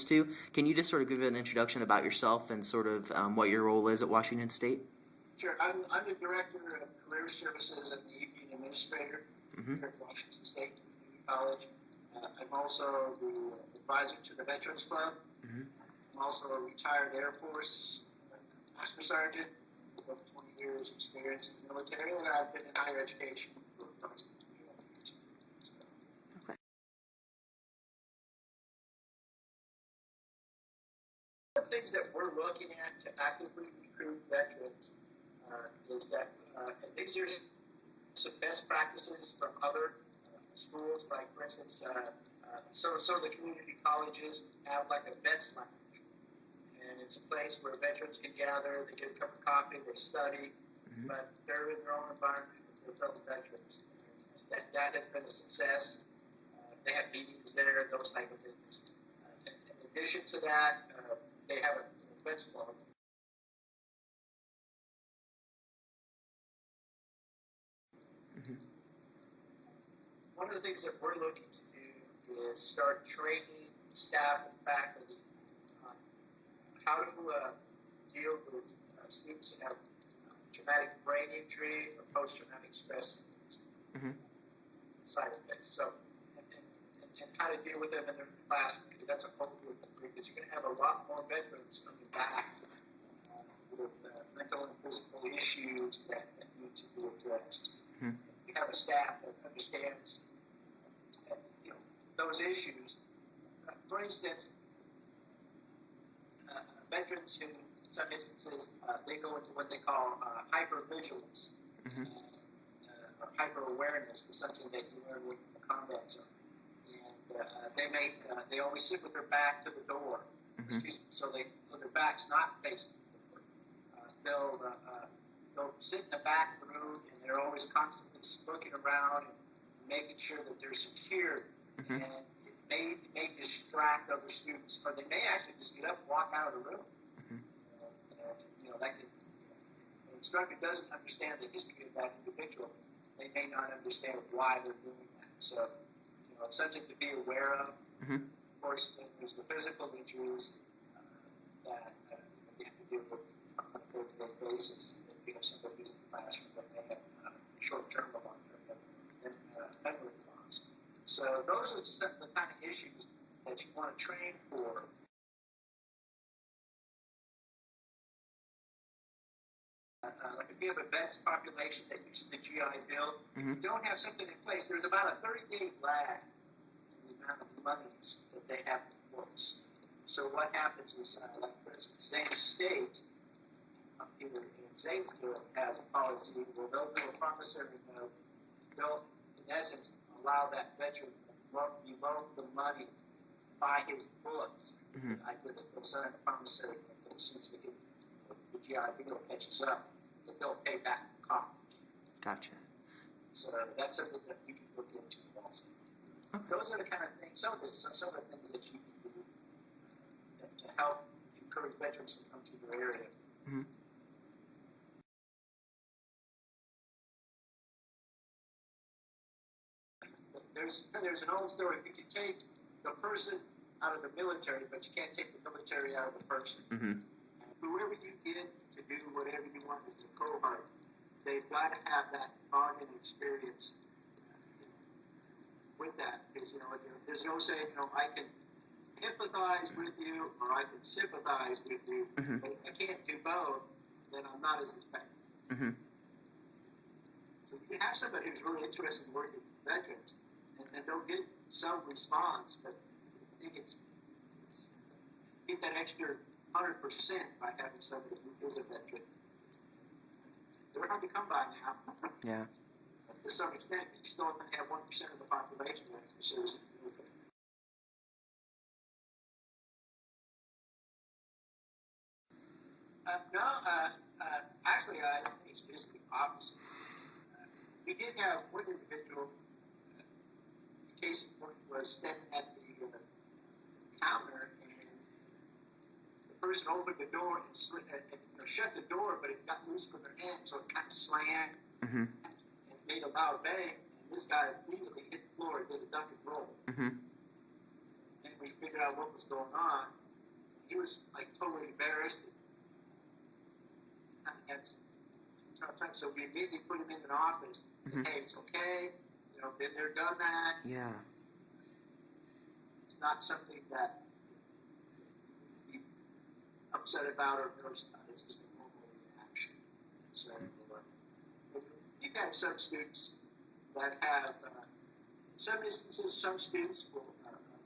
to. Can you just sort of give an introduction about yourself and sort of what your role is at Washington State? Sure. I'm the Director of Career Services and the Evening Administrator here at Washington State Community College. I'm also the advisor to the Veterans Club. I'm also a retired Air Force Master Sergeant with over 20 years experience in the military, and I've been in higher education for approximately 21 years. Okay. One of the things that we're looking at to actively recruit veterans is that, and these are some best practices from other schools, like for instance, some of the community colleges have like a vets lounge. And it's a place where veterans can gather, they get a cup of coffee, they study, but they're in their own environment with their fellow veterans. That has been a success. They have meetings there, those type of things. In addition to that, they have a vets club. One of the things that we're looking to do is start training staff and faculty on how to deal with students who have traumatic brain injury or post-traumatic stress side effects. So, and how to deal with them in their classroom. That's a whole group, because you're going to have a lot more veterans coming back with mental and physical issues that need to be addressed. You have a staff that understands those issues. For instance, veterans who, in some instances, they go into what they call hypervigilance or hyper-awareness. Is something that you learn with the combat zone. And they always sit with their back to the door. So their back's not facing the door. They'll sit in the back room, and they're always constantly looking around and making sure that they're secure. And it may distract other students, or they may actually just get up and walk out of the room. The instructor doesn't understand the history of that individual. They may not understand why they're doing that. So, it's something to be aware of. Of course, there's the physical injuries that you have to deal with on a day-to-day basis. If you have somebody who's in the classroom that may have short-term or long-term memory loss. So those are the kind of issues that you want to train for. Like if you have a vets population that uses the GI Bill, if you don't have something in place, there's about a 30-day lag in the amount of monies that they have in books. So what happens is, like for instance, Zane State, here in Zanesville, has a policy where they'll do a promissory note. They'll, in essence, allow that veteran to be loaned the money by his books. They'll sign a promissory note as soon as they get the GI Bill catches up, that they'll pay back the college. Gotcha. So that's something that you can look into also. Okay. Those are the kind of things, some of the things that you can do to help encourage veterans to come to your area. There's an old story. You can take the person out of the military, but you can't take the military out of the person. Whoever you get to do whatever you want as a cohort, they've got to have that bonding experience with that. Because, there's no saying, I can empathize with you or I can sympathize with you. But if I can't do both, then I'm not as effective. So you can have somebody who's really interested in working with veterans, and they'll get some response, but I think it's get that extra 100% by having somebody who is a veteran. They're hard to come by now. Yeah. To some extent, you still only have 1% of the population that serves in the military. Actually, I think it's just the opposite. We did have one individual, the case in point was standing at the counter, and the person opened the door and shut the door, but it got loose from their hand, so it kind of slammed and made a loud bang, and this guy immediately hit the floor and did a duck and roll. And we figured out what was going on. He was like totally embarrassed. And had some tough time, so we immediately put him in an office. Said, hey, it's okay. You know, been there, done that. Yeah. It's not something that you be upset about or nervous about. It's just a normal reaction. So you've had some students that have, in some instances, some students will,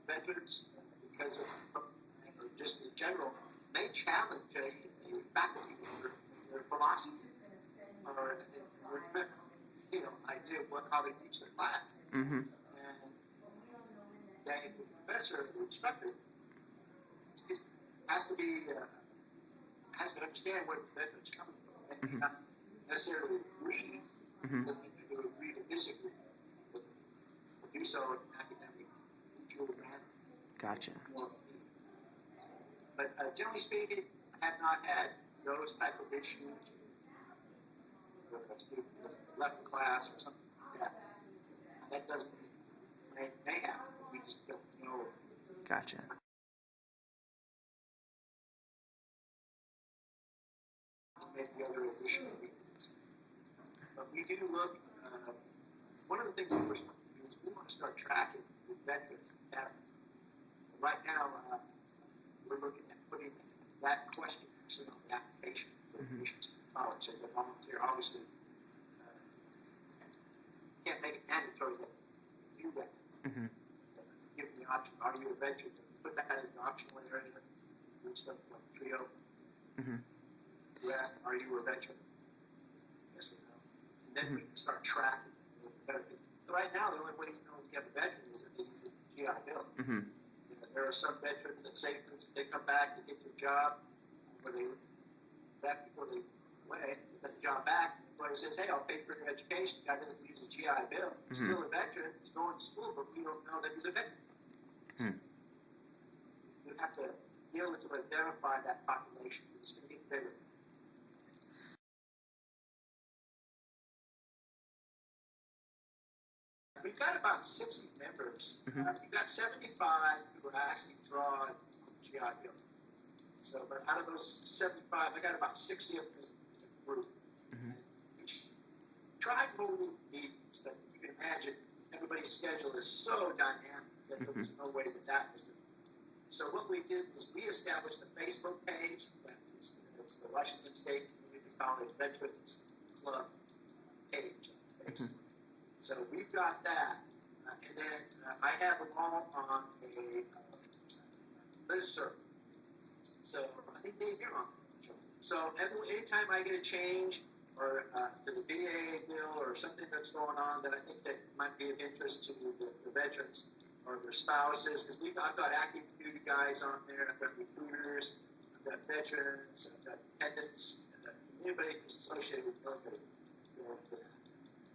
veterans, because of, or just in general, may challenge a faculty member in their philosophy or you know, idea of how they teach their class. Mm-hmm. And the professor, the instructor, has to be has to understand where the veteran's coming from, and not necessarily agree, but they do agree to disagree, but do so in an academic, mutual manner. Gotcha. But generally speaking, I have not had those type of issues. Whether a student has left the class or something like that. That doesn't may happen. We just don't know. Gotcha. Maybe other additional reasons. But we do look. One of the things that we're starting to do is we want to start tracking the veterans. Right now, we're looking at putting that question actually on the application for admissions to college as a volunteer. Obviously, can't make it mandatory that you do that. Give them the option. Are you a veteran? Put that in the optional area. Do stuff like trio. You ask, are you a veteran? Yes or no. And then we can start tracking better. Right now, the only way you know you have a veteran is if they use the GI Bill. You know, there are some veterans that say, for instance, they come back, they get their job, where they left before they went, they get the job back. The employer says, hey, I'll pay for your education. The guy doesn't use his GI Bill. He's still a veteran. He's going to school, but we don't know that he's a veteran. You have to be able to identify that population. It's going to get bigger. We've got about 60 members. We've got 75 who actually draw on the GI Bill. So, but out of those 75, I got about 60 of them in the group. We tried holding meetings, but you can imagine everybody's schedule is so dynamic that there was no way that was going to. So what we did was we established a Facebook page. It's the Washington State Community College Veterans Club page. So we've got that, and then I have them all on a listserv. So I think Dave, you're on. So anytime I get a change or to the VA bill or something that's going on that I think that might be of interest to the veterans or their spouses, because I've got active duty guys on there, I've got recruiters, I've got veterans, I've got dependents, anybody who's associated with military.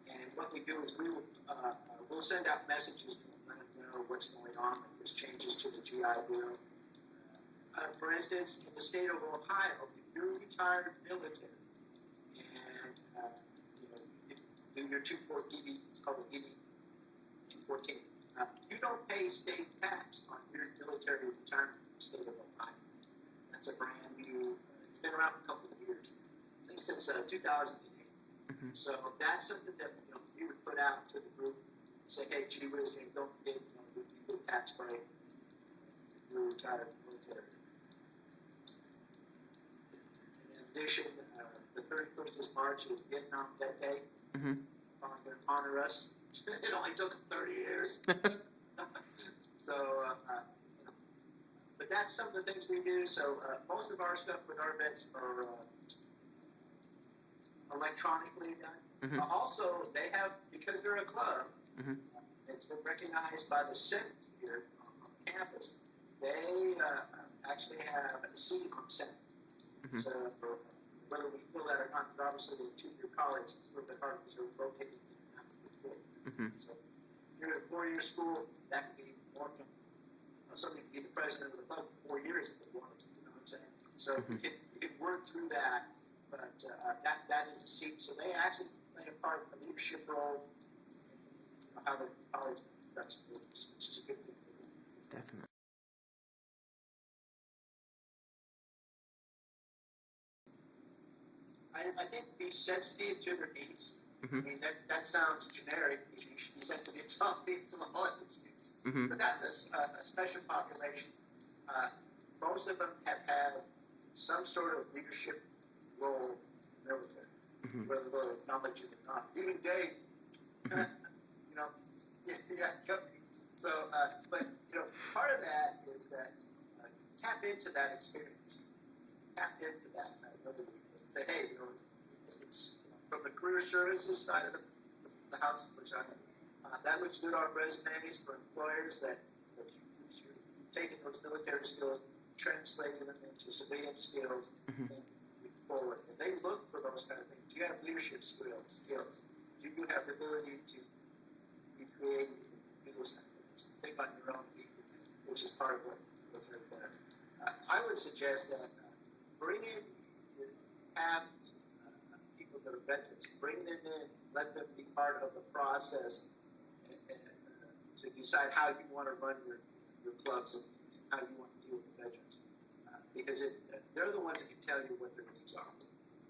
And what we do is we'll send out messages to them, let them know what's going on, if there's changes to the GI Bill. For instance, in the state of Ohio, if you're retired military and you do your 214, it's called the ED 214, you don't pay state tax on your military retirement in the state of Ohio. That's a brand new, it's been around for a couple of years, I think since 2008. So that's something that we would put out to the group, say, hey, gee whiz, don't forget, you get a tax break if you're retired military. In addition, the 31st is March is Vietnam Vet Day. Honor us. It only took them 30 years. So, but that's some of the things we do. So most of our stuff with our vets are electronically done. Also, they have, because they're a club, it's been recognized by the Senate here on campus, they actually have a seat on Senate. So whether we feel that or not, obviously they're two-year college, it's a little bit hard because they're rotating in and out of the school. So if you're at a 4-year school, that could be more than somebody could be the president of the club for 4 years if they wanted to, you know what I'm saying? So we can work through that. But that is a seat. So they actually play a part of the leadership role in how the college conducts business, which is a good thing. Definitely. sensitive to their needs. I mean, that sounds generic, because you should be sensitive to all needs of all your students. But that's a special population. Most of them have had some sort of leadership role in the military, whether they'll acknowledge it or not. Even Dave, you know, yeah. So, but, you know, part of that is that tap into that experience. Tap into that ability and say, hey, you know, it's from the career services side of the house, which that looks good on resumes for employers, that if you've taken those military skills, translated them into civilian skills, and move forward. And they look for those kind of things. Do you have leadership skills? Do you have the ability to be creative and do those kind of things? Think on your own feet, which is part of what military does. I would suggest that bring in people that are veterans, bring them in, let them be part of the process, and to decide how you want to run your clubs and how you want to deal with the veterans, because they're the ones that can tell you what their needs are.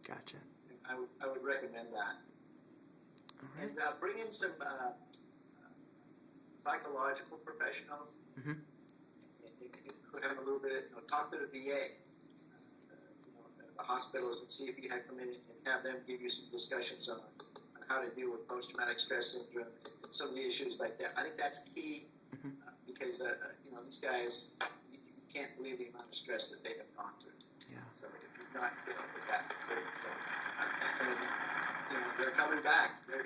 Gotcha. And I would recommend that. Right. And bring in some psychological professionals. And have a little bit, talk to the VA, the hospitals, and see if you can come in and have them give you some discussions on how to deal with post-traumatic stress syndrome and some of the issues like that. I think that's key, because these guys, you can't believe the amount of stress that they have gone through. Yeah. So if you're not dealing with that, so, and they're coming back.